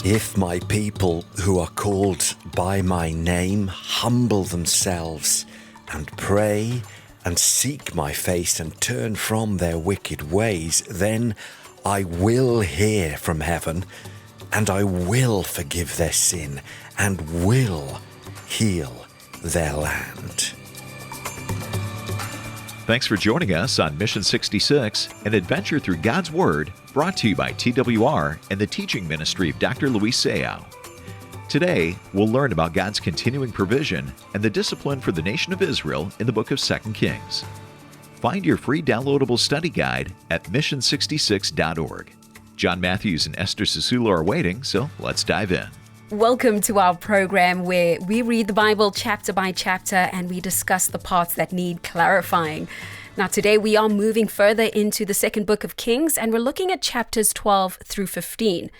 If my people who are called by my name humble themselves and pray and seek my face and turn from their wicked ways, then I will hear from heaven and I will forgive their sin and will heal their land. Thanks for joining us on Mission 66, an adventure through God's Word, brought to you by TWR and the teaching ministry of Dr. Luis Sayao. Today, we'll learn about God's continuing provision and the discipline for the nation of Israel in the book of 2 Kings. Find your free downloadable study guide at mission66.org. John Matthews and Esther Sisula are waiting, so let's dive in. Welcome to our program where we read the Bible chapter by chapter and we discuss the parts that need clarifying. Now today we are moving further into the second book of Kings and we're looking at chapters 12 through 15.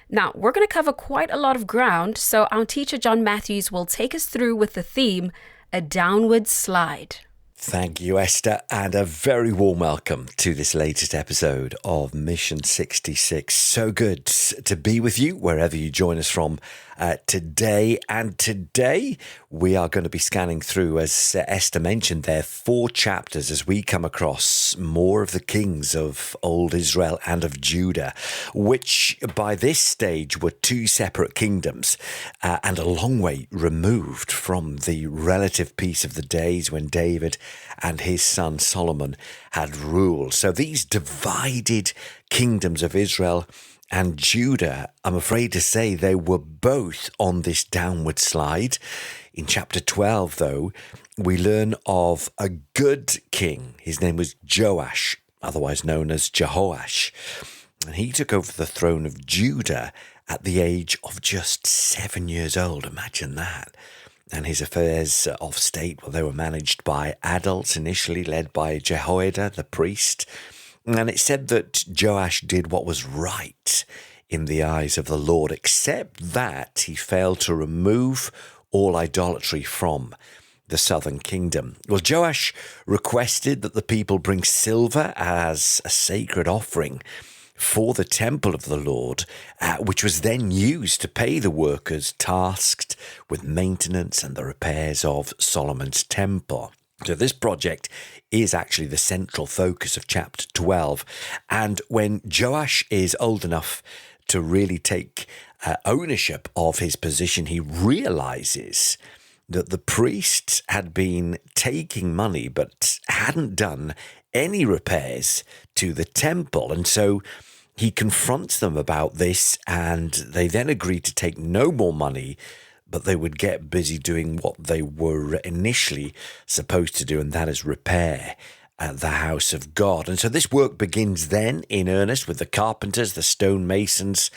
Now we're going to cover quite a lot of ground, so our teacher John Matthews will take us through with the theme, A Downward Slide. Thank you, Esther, and a very warm welcome to this latest episode of Mission 66. So good to be with you wherever you join us from today. And today we are going to be scanning through, as Esther mentioned there, 4 chapters as we come across more of the kings of old Israel and of Judah, which by this stage were 2 separate kingdoms and a long way removed from the relative peace of the days when David and his son Solomon had ruled. So these divided kingdoms of Israel and Judah, I'm afraid to say they were both on this downward slide. In chapter 12, though, we learn of a good king. His name was Joash, otherwise known as Jehoahaz. And he took over the throne of Judah at the age of just 7 years old. Imagine that. And his affairs of state, well, they were managed by adults initially, led by Jehoiada, the priest. And it said that Joash did what was right in the eyes of the Lord, except that he failed to remove all idolatry from the southern kingdom. Well, Joash requested that the people bring silver as a sacred offering for the temple of the Lord, which was then used to pay the workers tasked with maintenance and the repairs of Solomon's temple. So this project is actually the central focus of chapter 12. And when Joash is old enough to really take ownership of his position, he realizes that the priests had been taking money but hadn't done any repairs to the temple. And so he confronts them about this, and they then agree to take no more money, but they would get busy doing what they were initially supposed to do, and that is repair the house of God. And so this work begins then in earnest with the carpenters, the stonemasons,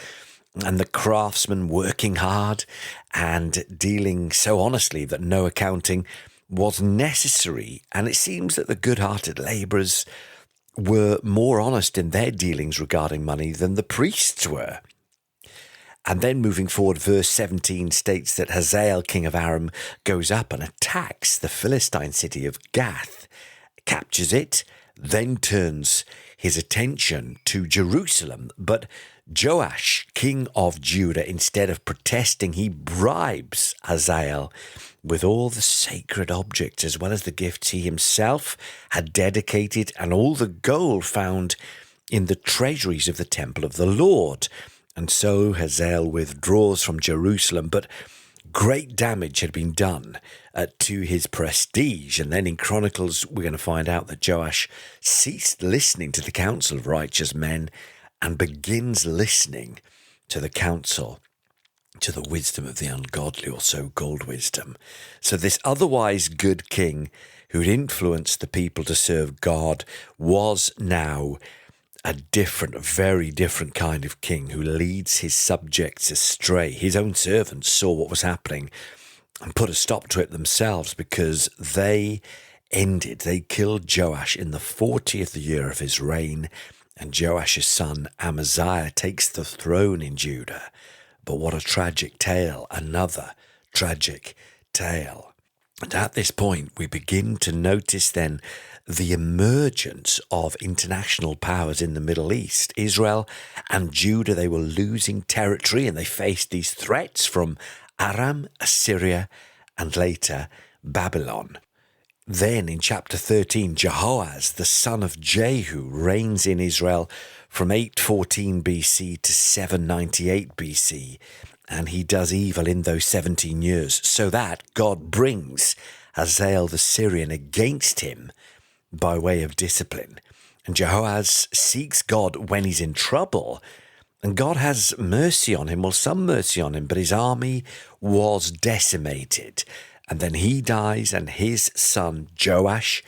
and the craftsmen working hard and dealing so honestly that no accounting was necessary. And it seems that the good-hearted labourers were more honest in their dealings regarding money than the priests were. And then moving forward, verse 17 states that Hazael, king of Aram, goes up and attacks the Philistine city of Gath, captures it, then turns his attention to Jerusalem. But Joash, king of Judah, instead of protesting, he bribes Hazael with all the sacred objects as well as the gifts he himself had dedicated and all the gold found in the treasuries of the temple of the Lord. And so Hazael withdraws from Jerusalem, but great damage had been done to his prestige. And then in Chronicles, we're going to find out that Joash ceased listening to the counsel of righteous men and begins listening to the counsel, to the wisdom of the ungodly, or so-called wisdom. So this otherwise good king who'd influenced the people to serve God was now a very different kind of king who leads his subjects astray. His own servants saw what was happening and put a stop to it themselves, because they killed Joash in the 40th year of his reign, and Joash's son Amaziah takes the throne in Judah. But what a tragic tale, another tragic tale. And at this point, we begin to notice then the emergence of international powers in the Middle East. Israel and Judah, they were losing territory, and they faced these threats from Aram, Assyria, and later Babylon. Then in chapter 13, Jehoahaz, the son of Jehu, reigns in Israel from 814 BC to 798 BC, and he does evil in those 17 years, so that God brings Hazael the Syrian against him by way of discipline. And Jehoahaz seeks God when he's in trouble, and God has mercy on him, well, some mercy on him, but his army was decimated. And then he dies, and his son Joash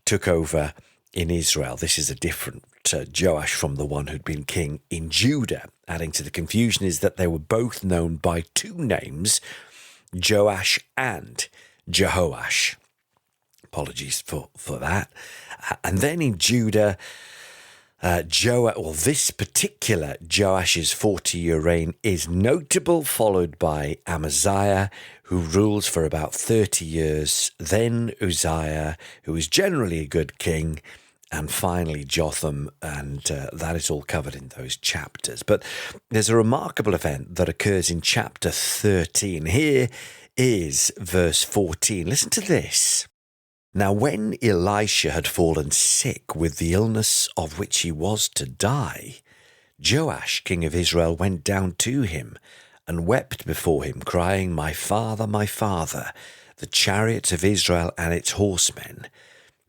took over in Israel. This is a different Joash from the one who'd been king in Judah. Adding to the confusion is that they were both known by two names, Joash and Jehoash. Apologies for that. And then in Judah, this particular Joash's 40-year reign is notable, followed by Amaziah, who rules for about 30 years, then Uzziah, who is generally a good king, and finally Jotham, and that is all covered in those chapters. But there's a remarkable event that occurs in chapter 13. Here is verse 14. Listen to this. Now, when Elisha had fallen sick with the illness of which he was to die, Joash, king of Israel, went down to him and wept before him, crying, my father, the chariots of Israel and its horsemen.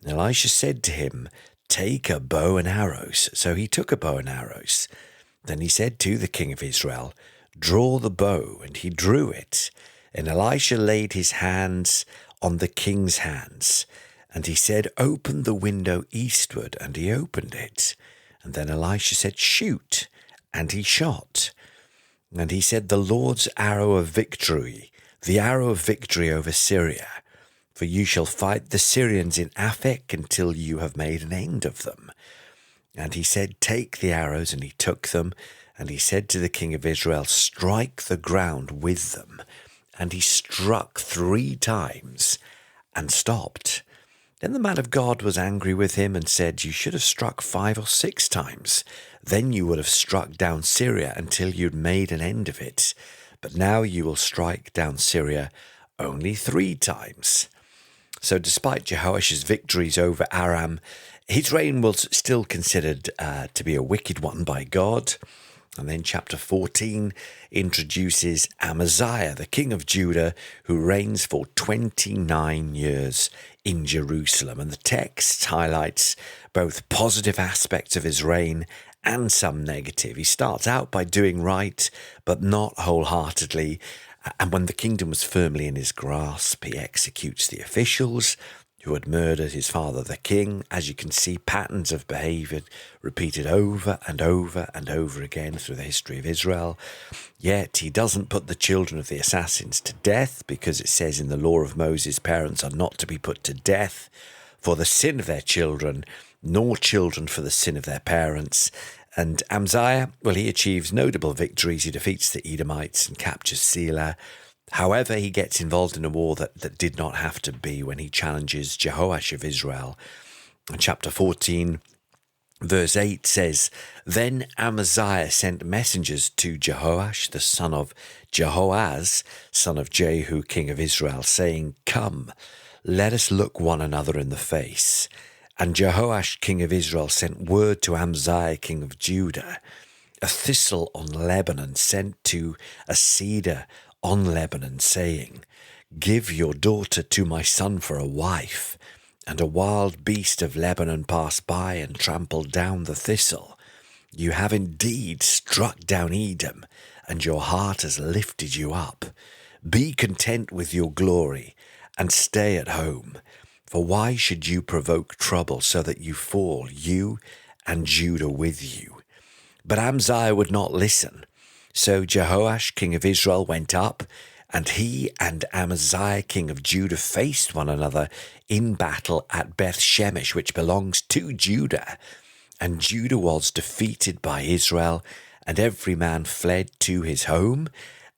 And Elisha said to him, take a bow and arrows. So he took a bow and arrows. Then he said to the king of Israel, draw the bow, and he drew it. And Elisha laid his hands on the king's hands, and he said, open the window eastward, and he opened it. And then Elisha said, shoot, and he shot. And he said, the Lord's arrow of victory, the arrow of victory over Syria, for you shall fight the Syrians in Aphek until you have made an end of them. And he said, take the arrows, and he took them, and he said to the king of Israel, strike the ground with them. And he struck 3 times and stopped. Then the man of God was angry with him and said, you should have struck 5 or 6 times. Then you would have struck down Syria until you'd made an end of it. But now you will strike down Syria only 3 times. So despite Jehoash's victories over Aram, his reign was still considered to be a wicked one by God. And then chapter 14 introduces Amaziah, the king of Judah, who reigns for 29 years in Jerusalem. And the text highlights both positive aspects of his reign and some negative. He starts out by doing right, but not wholeheartedly. And when the kingdom was firmly in his grasp, he executes the officials who had murdered his father the king. As you can see, patterns of behavior repeated over and over and over again through the history of Israel. Yet he doesn't put the children of the assassins to death, because it says in the law of Moses, parents are not to be put to death for the sin of their children, nor children for the sin of their parents. And Amaziah, well, he achieves notable victories. He defeats the Edomites and captures Selah. However, he gets involved in a war that did not have to be when he challenges Joash of Israel. And chapter 14, verse 8 says, then Amaziah sent messengers to Jehoash, the son of Jehoahaz, son of Jehu, king of Israel, saying, come, let us look one another in the face. And Jehoash, king of Israel, sent word to Amaziah, king of Judah, a thistle on Lebanon sent to a cedar on Lebanon, saying, give your daughter to my son for a wife. And a wild beast of Lebanon passed by and trampled down the thistle. You have indeed struck down Edom, and your heart has lifted you up. Be content with your glory, and stay at home. For why should you provoke trouble so that you fall, you and Judah with you? But Amaziah would not listen. So Jehoash, king of Israel, went up, and he and Amaziah, king of Judah, faced one another in battle at Beth Shemesh, which belongs to Judah. And Judah was defeated by Israel, and every man fled to his home.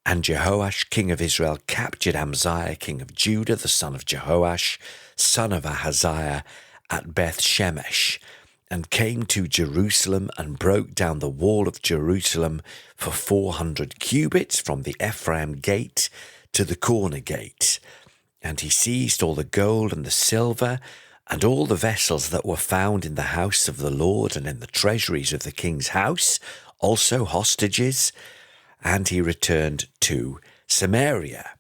And Jehoash, king of Israel, captured Amaziah, king of Judah, the son of Jehoash, son of Ahaziah, at Beth Shemesh, and came to Jerusalem and broke down the wall of Jerusalem for 400 cubits from the Ephraim gate to the corner gate. And he seized all the gold and the silver and all the vessels that were found in the house of the Lord and in the treasuries of the king's house, also hostages, and he returned to Samaria.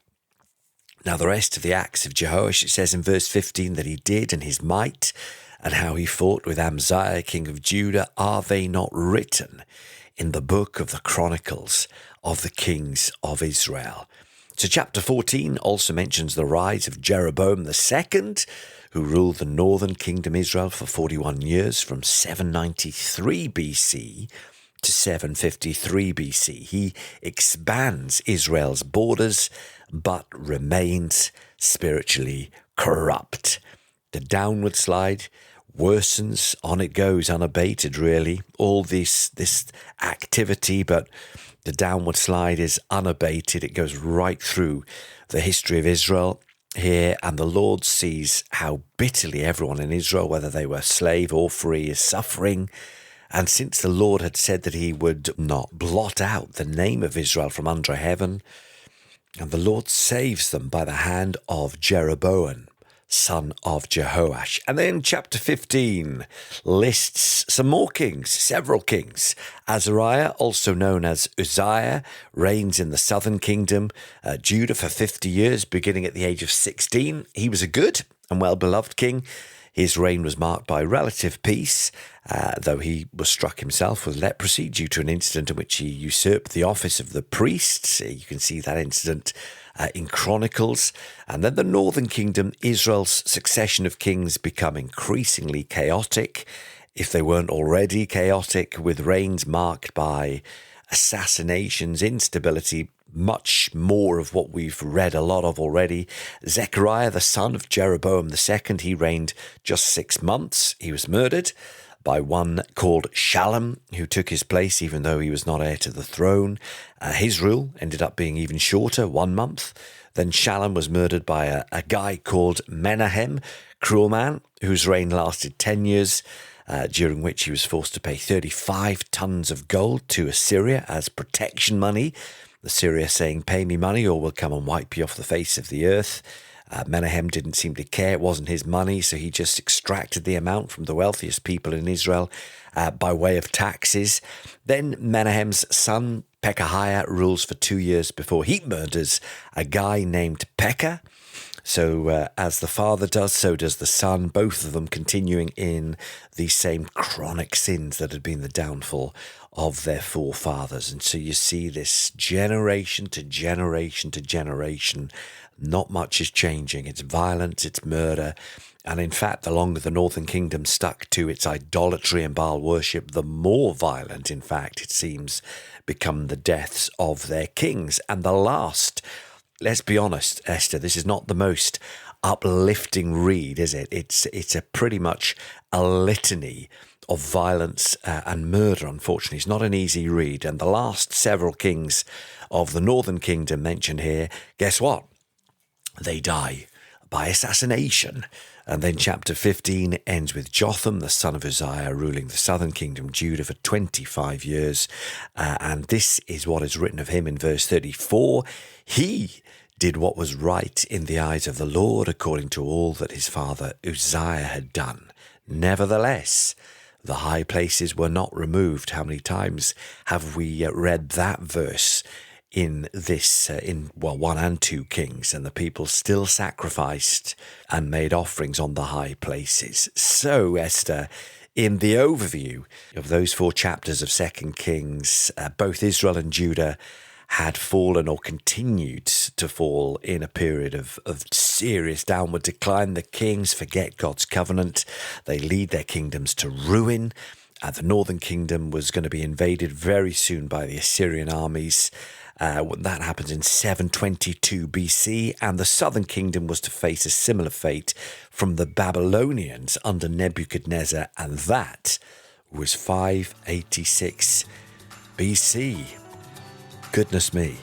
Now the rest of the acts of Jehoash, it says in verse 15 that he did in his might, and how he fought with Amaziah, king of Judah, are they not written in the book of the Chronicles of the kings of Israel? So chapter 14 also mentions the rise of Jeroboam II, who ruled the northern kingdom Israel for 41 years from 793 BC to 753 BC. He expands Israel's borders, but remains spiritually corrupt. The downward slide worsens, on it goes unabated, really. All this activity, but the downward slide is unabated. It goes right through the history of Israel here, and the Lord sees how bitterly everyone in Israel, whether they were slave or free, is suffering. And since the Lord had said that he would not blot out the name of Israel from under heaven, and the Lord saves them by the hand of Jeroboam, son of Jehoash. And then chapter 15 lists some more kings, several kings. Azariah, also known as Uzziah, reigns in the southern kingdom, Judah, for 50 years, beginning at the age of 16. He was a good and well-beloved king. His reign was marked by relative peace, though he was struck himself with leprosy due to an incident in which he usurped the office of the priest. You can see that incident in Chronicles. And then the northern kingdom, Israel's succession of kings become increasingly chaotic, if they weren't already chaotic, with reigns marked by assassinations, instability, much more of what we've read a lot of already. Zechariah, the son of Jeroboam II, he reigned just 6 months. He was murdered by one called Shallum, who took his place even though he was not heir to the throne. His rule ended up being even shorter, 1 month. Then Shallum was murdered by a guy called Menahem, cruel man, whose reign lasted 10 years, during which he was forced to pay 35 tons of gold to Assyria as protection money. Assyria saying, pay me money or we'll come and wipe you off the face of the earth. Menahem didn't seem to care. It wasn't his money, so he just extracted the amount from the wealthiest people in Israel by way of taxes. Then Menahem's son, Pekahiah, rules for 2 years before he murders a guy named Pekah. So as the father does, so does the son, both of them continuing in the same chronic sins that had been the downfall of their forefathers. And so you see this generation to generation to generation, not much is changing. It's violence, it's murder. And in fact, the longer the northern kingdom stuck to its idolatry and Baal worship, the more violent, in fact, it seems, become the deaths of their kings. And the last, let's be honest, Esther, this is not the most uplifting read, is it? It's a pretty much a litany of violence and murder, unfortunately. It's not an easy read. And the last several kings of the northern kingdom mentioned here, guess what? They die by assassination. And then chapter 15 ends with Jotham, the son of Uzziah, ruling the southern kingdom, Judah, for 25 years. And this is what is written of him in verse 34. He did what was right in the eyes of the Lord, according to all that his father Uzziah had done. Nevertheless, the high places were not removed. How many times have we read that verse in this, in 1 and 2 Kings, and the people still sacrificed and made offerings on the high places? So, Esther, in the overview of those 4 chapters of 2 Kings, both Israel and Judah had fallen or continued to fall in a period of serious downward decline. The kings forget God's covenant. They lead their kingdoms to ruin. The northern kingdom was going to be invaded very soon by the Assyrian armies. That happens in 722 BC, and the southern kingdom was to face a similar fate from the Babylonians under Nebuchadnezzar, and that was 586 BC. Goodness me.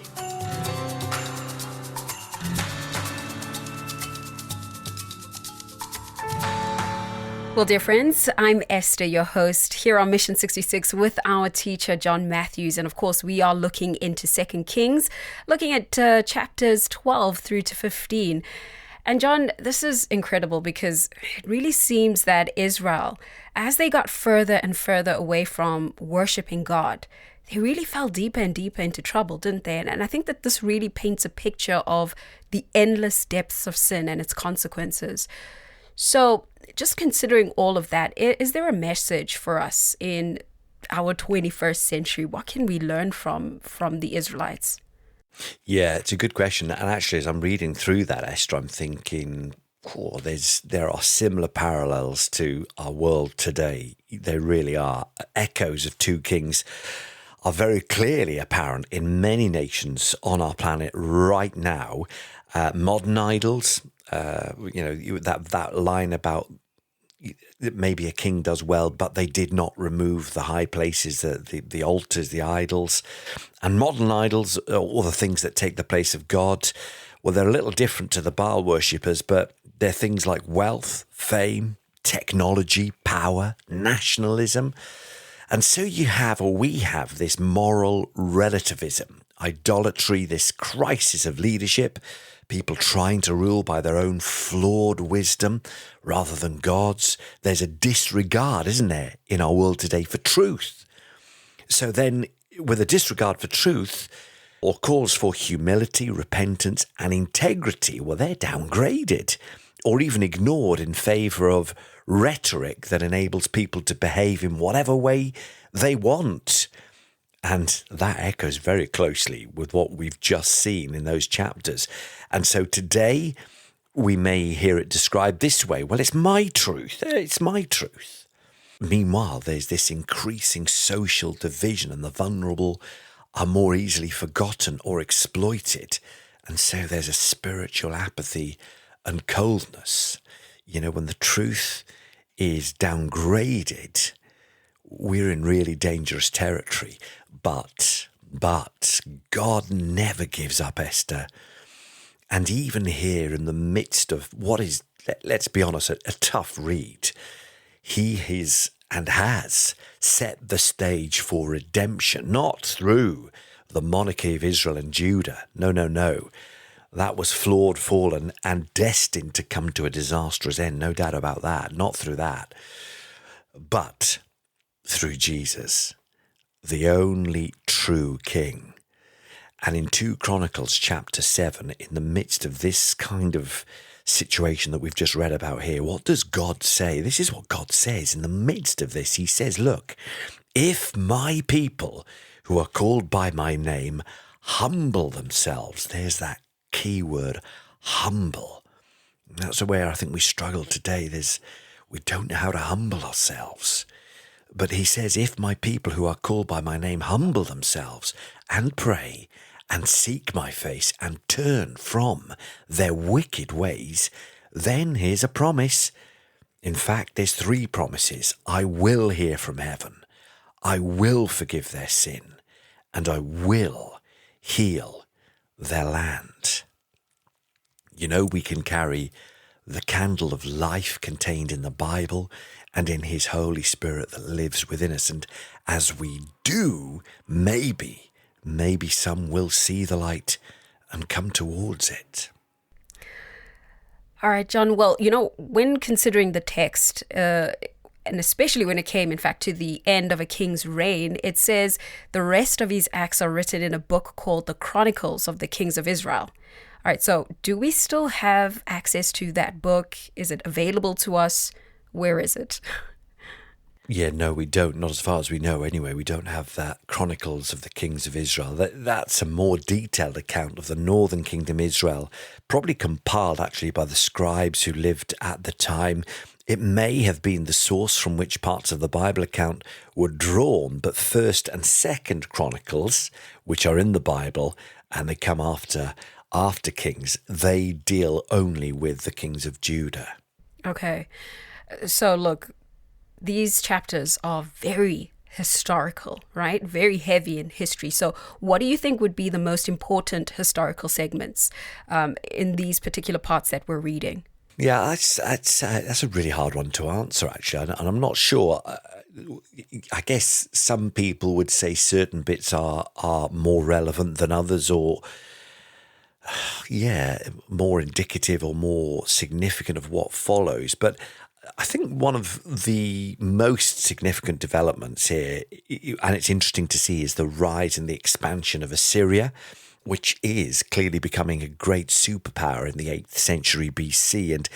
Well, dear friends, I'm Esther, your host, here on Mission 66 with our teacher, John Matthews. And of course, we are looking into 2 Kings, looking at chapters 12 through to 15. And John, this is incredible because it really seems that Israel, as they got further and further away from worshiping God, they really fell deeper and deeper into trouble, didn't they? And I think that this really paints a picture of the endless depths of sin and its consequences. So just considering all of that, is there a message for us in our 21st century? What can we learn from the Israelites? Yeah, it's a good question. And actually, as I'm reading through that, Esther, I'm thinking, there are similar parallels to our world today. There really are. Echoes of 2 Kings are very clearly apparent in many nations on our planet right now. Modern idols, that line about maybe a king does well, but they did not remove the high places, the altars, the idols. And modern idols, all the things that take the place of God, well, they're a little different to the Baal worshippers, but they're things like wealth, fame, technology, power, nationalism. And so we have this moral relativism, idolatry, this crisis of leadership, people trying to rule by their own flawed wisdom rather than God's. There's a disregard, isn't there, in our world today for truth. So then, with a disregard for truth, or calls for humility, repentance, and integrity, well, they're downgraded or even ignored in favor of rhetoric that enables people to behave in whatever way they want. And that echoes very closely with what we've just seen in those chapters. And so today we may hear it described this way. Well, it's my truth. It's my truth. Meanwhile, there's this increasing social division, and the vulnerable are more easily forgotten or exploited. And so there's a spiritual apathy and coldness. When the truth is downgraded, we're in really dangerous territory. But God never gives up, Esther. And even here in the midst of what is, let's be honest, a tough read, he is and has set the stage for redemption, not through the monarchy of Israel and Judah. No. That was flawed, fallen, and destined to come to a disastrous end. No doubt about that. Not through that. But through Jesus, the only true king. And in 2 Chronicles chapter 7, in the midst of this kind of situation that we've just read about here, what does God say? This is what God says in the midst of this. He says, look, if my people who are called by my name humble themselves, there's that key word, humble. That's where I think we struggle today. We don't know how to humble ourselves. But he says, if my people who are called by my name humble themselves and pray and seek my face and turn from their wicked ways, then here's a promise. In fact, there's 3 promises. I will hear from heaven. I will forgive their sin, and I will heal their land. We can carry the candle of life contained in the Bible and in his Holy Spirit that lives within us. And as we do, maybe some will see the light and come towards it. All right, John. Well, when considering the text, and especially when it came, in fact, to the end of a king's reign, it says the rest of his acts are written in a book called the Chronicles of the Kings of Israel. All right, so do we still have access to that book? Is it available to us? Where is it? Yeah, no, we don't. Not as far as we know anyway. We don't have that Chronicles of the Kings of Israel. That's a more detailed account of the northern kingdom Israel, probably compiled actually by the scribes who lived at the time. It may have been the source from which parts of the Bible account were drawn, but 1st and 2nd Chronicles, which are in the Bible, and they come after Kings, they deal only with the kings of Judah. Okay. So look, these chapters are very historical, right? Very heavy in history. So what do you think would be the most important historical segments in these particular parts that we're reading? Yeah, that's a really hard one to answer, actually, and I'm not sure. I guess some people would say certain bits are more relevant than others, or yeah, more indicative or more significant of what follows. But I think one of the most significant developments here, and it's interesting to see, is the rise and the expansion of Assyria, which is clearly becoming a great superpower in the 8th century BC. And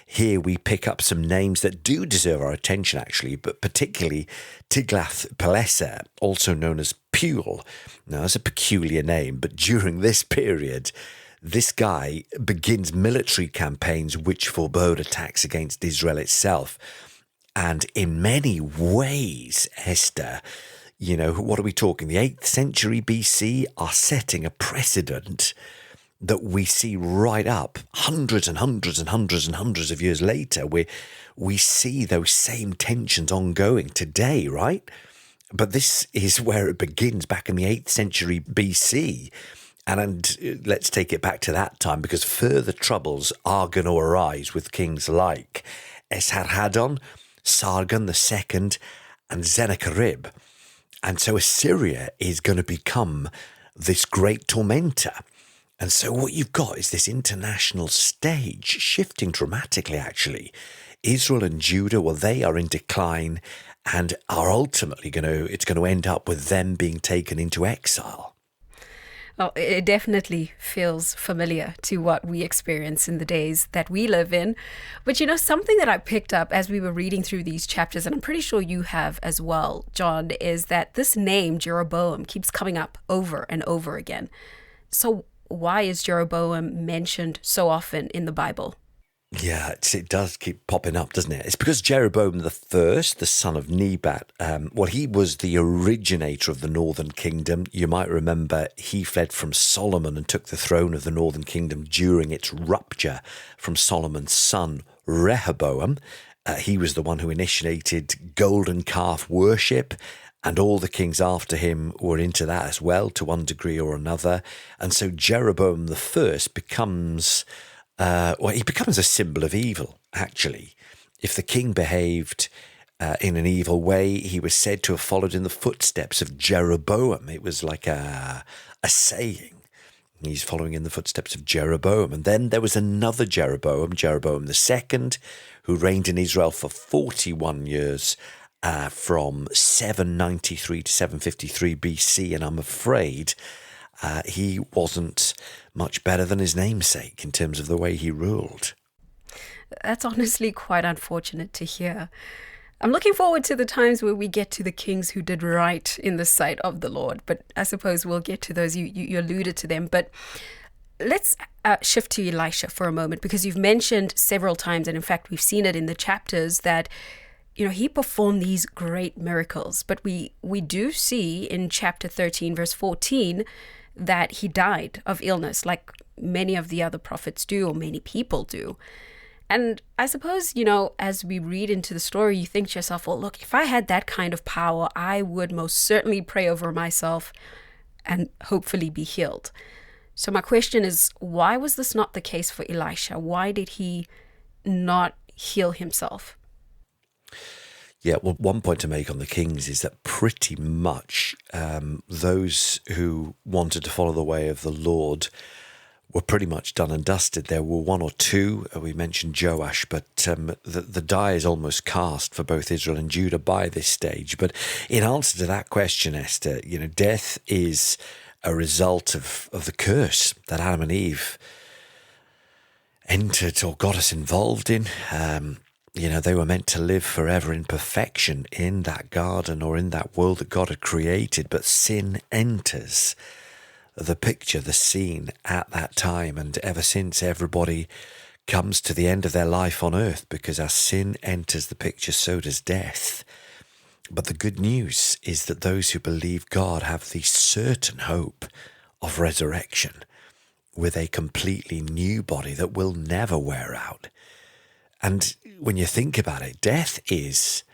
here we pick up some names that do deserve our attention, actually, but particularly Tiglath-Pileser, also known as Pule. Now, that's a peculiar name, but during this period, this guy begins military campaigns which forebode attacks against Israel itself. And in many ways, Esther, what are we talking? The 8th century BC are setting a precedent that we see right up hundreds and hundreds and hundreds and hundreds of years later, where we see those same tensions ongoing today, right? But this is where it begins back in the 8th century BC. And let's take it back to that time, because further troubles are going to arise with kings like Esarhaddon, Sargon II, and Sennacherib. And so Assyria is going to become this great tormentor. And so what you've got is this international stage shifting dramatically, actually. Israel and Judah, well, they are in decline and are ultimately it's going to end up with them being taken into exile. Well, it definitely feels familiar to what we experience in the days that we live in. But something that I picked up as we were reading through these chapters, and I'm pretty sure you have as well, John, is that this name, Jeroboam, keeps coming up over and over again. So why is Jeroboam mentioned so often in the Bible? Yeah, it does keep popping up, doesn't it? It's because Jeroboam the first, the son of Nebat, he was the originator of the northern kingdom. You might remember he fled from Solomon and took the throne of the northern kingdom during its rupture from Solomon's son, Rehoboam. He was the one who initiated golden calf worship, and all the kings after him were into that as well, to one degree or another. And so Jeroboam the first becomes... he becomes a symbol of evil, actually. If the king behaved in an evil way, he was said to have followed in the footsteps of Jeroboam. It was like a saying. He's following in the footsteps of Jeroboam. And then there was another Jeroboam, Jeroboam II, who reigned in Israel for 41 years, from 793 to 753 BC. And I'm afraid he wasn't much better than his namesake in terms of the way he ruled. That's honestly quite unfortunate to hear. I'm looking forward to the times where we get to the kings who did right in the sight of the Lord, but I suppose we'll get to those. You alluded to them, but let's shift to Elisha for a moment, because you've mentioned several times, and in fact we've seen it in the chapters, that he performed these great miracles. But we do see in chapter 13, verse 14, that he died of illness, like many of the other prophets do, or many people do. And I suppose, as we read into the story, you think to yourself, well, look, if I had that kind of power, I would most certainly pray over myself and hopefully be healed. So my question is, why was this not the case for Elisha? Why did he not heal himself? Yeah, well, one point to make on the kings is that pretty much those who wanted to follow the way of the Lord were pretty much done and dusted. There were one or two, we mentioned Joash, but the die is almost cast for both Israel and Judah by this stage. But in answer to that question, Esther, death is a result of the curse that Adam and Eve entered or got us involved in. They were meant to live forever in perfection in that garden or in that world that God had created, but sin enters the picture, the scene at that time. And ever since, everybody comes to the end of their life on earth, because as sin enters the picture, so does death. But the good news is that those who believe God have the certain hope of resurrection with a completely new body that will never wear out. And when you think about it, death is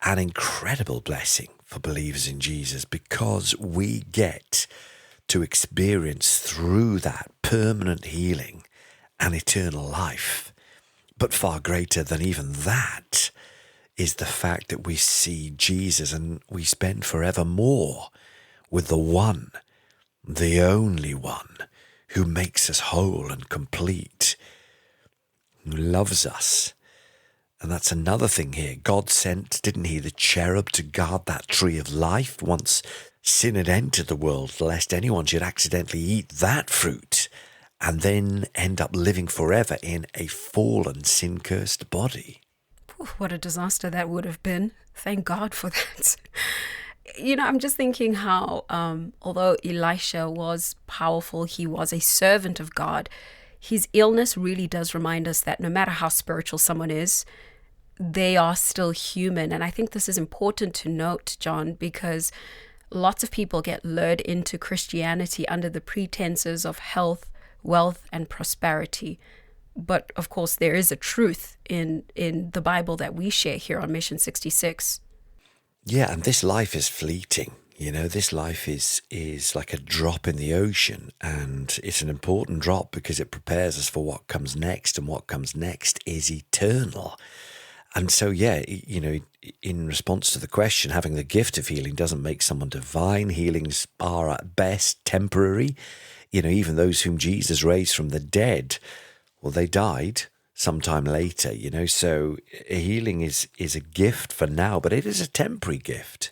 an incredible blessing for believers in Jesus, because we get to experience through that permanent healing and eternal life. But far greater than even that is the fact that we see Jesus and we spend forevermore with the one, the only one, who makes us whole and complete, who loves us. And that's another thing here. God sent, didn't he, the cherub to guard that tree of life once sin had entered the world, lest anyone should accidentally eat that fruit and then end up living forever in a fallen, sin-cursed body. What a disaster that would have been. Thank God for that. I'm just thinking how, although Elisha was powerful, he was a servant of God. His illness really does remind us that no matter how spiritual someone is, they are still human. And I think this is important to note, John, because lots of people get lured into Christianity under the pretenses of health, wealth, and prosperity. But of course, there is a truth in the Bible that we share here on Mission 66. Yeah, and this life is fleeting. This life is like a drop in the ocean, and it's an important drop because it prepares us for what comes next, and what comes next is eternal. And so, in response to the question, having the gift of healing doesn't make someone divine. Healings are at best temporary. Even those whom Jesus raised from the dead, well, they died sometime later, So healing is a gift for now, but it is a temporary gift.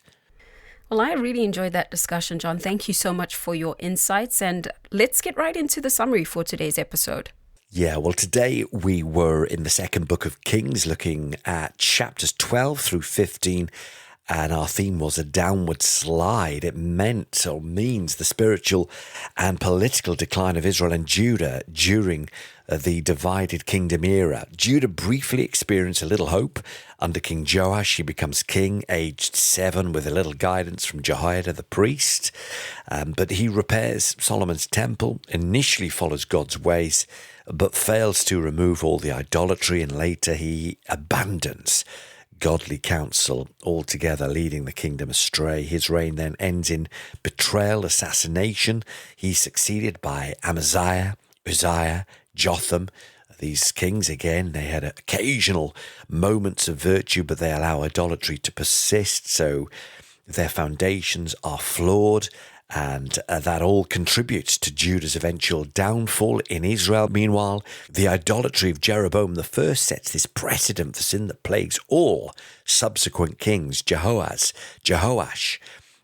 Well, I really enjoyed that discussion, John. Thank you so much for your insights. And let's get right into the summary for today's episode. Yeah, well, today we were in the second book of Kings, looking at chapters 12 through 15, and our theme was a downward slide. It means the spiritual and political decline of Israel and Judah during the divided kingdom era. Judah briefly experienced a little hope under King Joash. He becomes king, aged 7, with a little guidance from Jehoiada the priest. But he repairs Solomon's temple, initially follows God's ways, but fails to remove all the idolatry, and later he abandons godly counsel altogether, leading the kingdom astray. His reign then ends in betrayal, assassination. He's succeeded by Amaziah, Uzziah, Jotham. These kings, again, they had occasional moments of virtue, but they allow idolatry to persist, so their foundations are flawed, and that all contributes to Judah's eventual downfall in Israel. Meanwhile, the idolatry of Jeroboam I sets this precedent for sin that plagues all subsequent kings. Jehoahaz, Joash,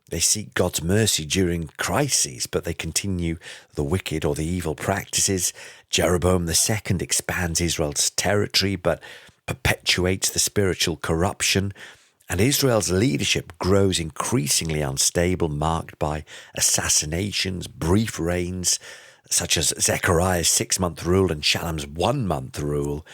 they seek God's mercy during crises, but they continue the wicked or the evil practices. Jeroboam II expands Israel's territory, but perpetuates the spiritual corruption. And Israel's leadership grows increasingly unstable, marked by assassinations, brief reigns, such as Zechariah's 6-month rule and Shallum's 1-month rule.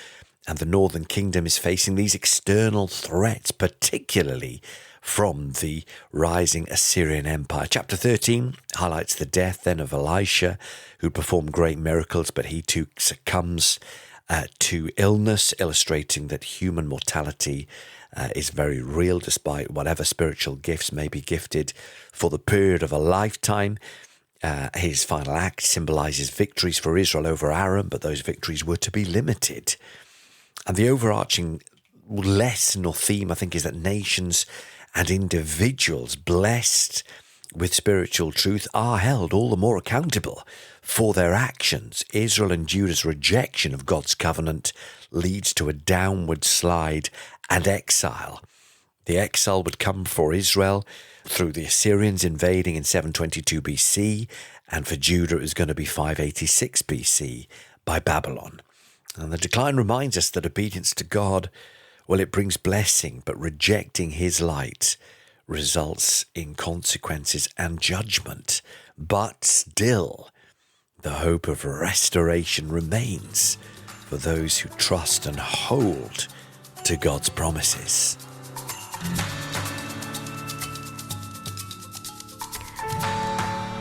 And the northern kingdom is facing these external threats, particularly from the rising Assyrian Empire. Chapter 13 highlights the death then of Elisha, who performed great miracles, but he too succumbs to illness, illustrating that human mortality is very real, despite whatever spiritual gifts may be gifted for the period of a lifetime. His final act symbolizes victories for Israel over Aram, but those victories were to be limited. And the overarching lesson or theme, I think, is that nations and individuals blessed with spiritual truth are held all the more accountable for their actions. Israel and Judah's rejection of God's covenant leads to a downward slide and exile. The exile would come for Israel through the Assyrians invading in 722 BC, and for Judah it was going to be 586 BC by Babylon. And the decline reminds us that obedience to God, well, it brings blessing, but rejecting his light results in consequences and judgment. But still, the hope of restoration remains for those who trust and hold to God's promises.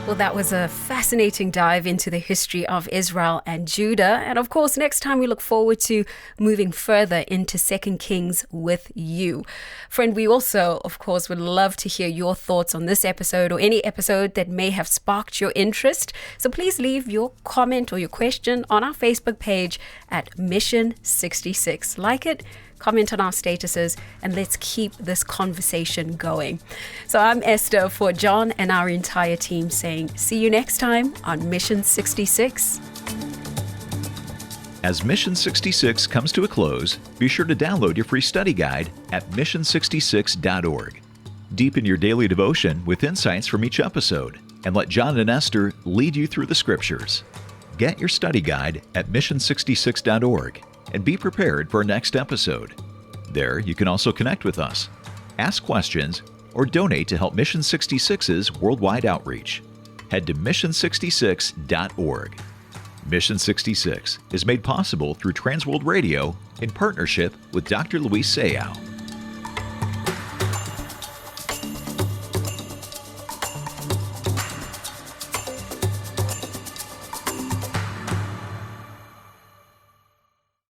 Well, that was a fascinating dive into the history of Israel and Judah. And of course, next time we look forward to moving further into 2 Kings with you. Friend, we also, of course, would love to hear your thoughts on this episode or any episode that may have sparked your interest. So please leave your comment or your question on our Facebook page at Mission 66. Like it, comment on our statuses, and let's keep this conversation going. So I'm Esther for John and our entire team saying, see you next time on Mission 66. As Mission 66 comes to a close, be sure to download your free study guide at mission66.org. Deepen your daily devotion with insights from each episode, and let John and Esther lead you through the scriptures. Get your study guide at mission66.org. and be prepared for our next episode. There, you can also connect with us, ask questions, or donate to help Mission 66's worldwide outreach. Head to mission66.org. Mission 66 is made possible through Transworld Radio in partnership with Dr. Luis Sayao.